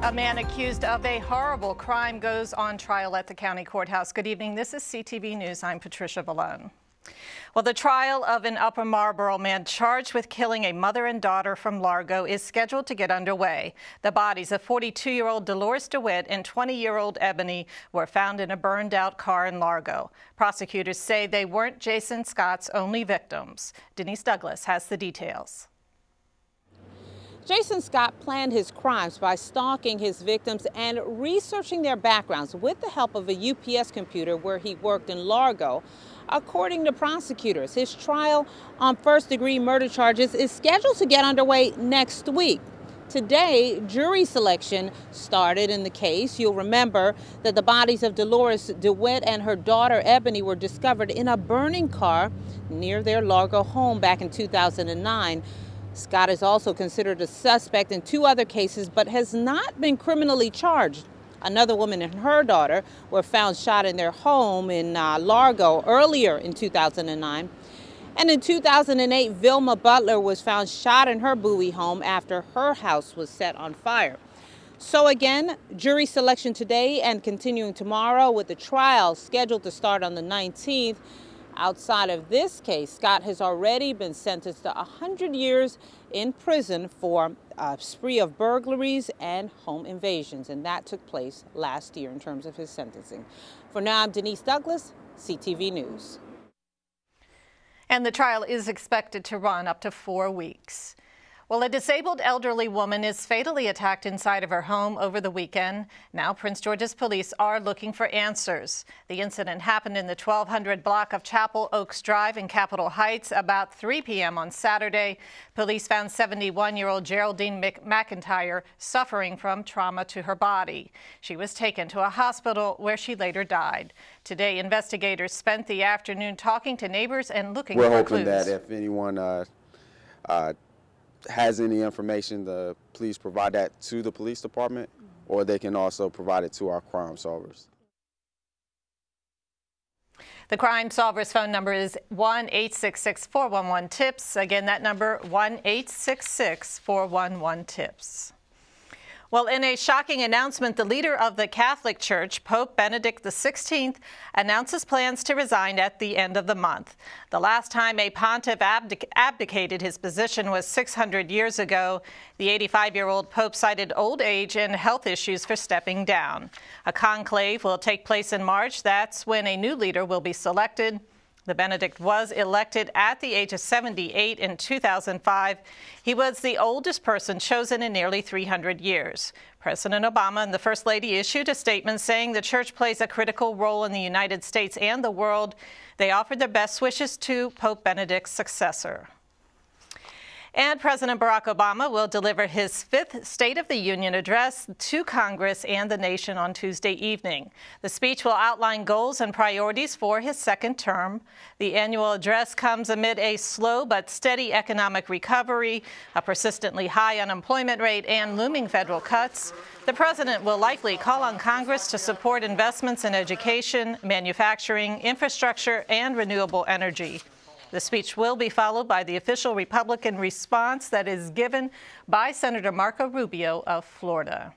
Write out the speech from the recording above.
A man accused of a horrible crime goes on trial at the county courthouse. Good evening. This is CTV News. I'm Patricia Vallone. Well, the trial of an Upper Marlboro man charged with killing a mother and daughter from Largo is scheduled to get underway. The bodies of 42-year-old Dolores DeWitt and 20-year-old Ebony were found in a burned-out car in Largo. Prosecutors say they weren't Jason Scott's only victims. Denise Douglas has the details. Jason Scott planned his crimes by stalking his victims and researching their backgrounds with the help of a UPS computer where he worked in Largo. According to prosecutors, his trial on first-degree murder charges is scheduled to get underway next week. Today, jury selection started in the case. You'll remember that the bodies of Dolores DeWitt and her daughter Ebony were discovered in a burning car near their Largo home back in 2009. Scott is also considered a suspect in two other cases, but has not been criminally charged. Another woman and her daughter were found shot in their home in Largo earlier in 2009. And in 2008, Vilma Butler was found shot in her Bowie home after her house was set on fire. So again, jury selection today and continuing tomorrow, with the trial scheduled to start on the 19th. Outside of this case, Scott has already been sentenced to 100 years in prison for a spree of burglaries and home invasions, and that took place last year in terms of his sentencing. For now, I'm Denise Douglas, CTV News. And the trial is expected to run up to 4 weeks. Well, a disabled elderly woman is fatally attacked inside of her home over the weekend. Now, Prince George's police are looking for answers. The incident happened in the 1200 block of Chapel Oaks Drive in Capitol Heights about 3 p.m. on Saturday. Police found 71-year-old Geraldine McIntyre suffering from trauma to her body. She was taken to a hospital where she later died. Today, investigators spent the afternoon talking to neighbors and looking for clues. We're hoping that if anyone has any information, please provide that to the police department, or they can also provide it to our crime solvers. The Crime Solvers phone number is 1-866-411-TIPS. Again, that number, 1-866-411-TIPS. Well, in a shocking announcement, the leader of the Catholic Church, Pope Benedict XVI, announces plans to resign at the end of the month. The last time a pontiff abdicated his position was 600 years ago. The 85-year-old pope cited old age and health issues for stepping down. A conclave will take place in March. That's when a new leader will be selected. The Benedict was elected at the age of 78 in 2005. He was the oldest person chosen in nearly 300 years. President Obama and the First Lady issued a statement saying the church plays a critical role in the United States and the world. They offered their best wishes to Pope Benedict's successor. And President Barack Obama will deliver his 5th State of the Union address to Congress and the nation on Tuesday evening. The speech will outline goals and priorities for his second term. The annual address comes amid a slow but steady economic recovery, a persistently high unemployment rate, and looming federal cuts. The president will likely call on Congress to support investments in education, manufacturing, infrastructure, and renewable energy. The speech will be followed by the official Republican response that is given by Senator Marco Rubio of Florida.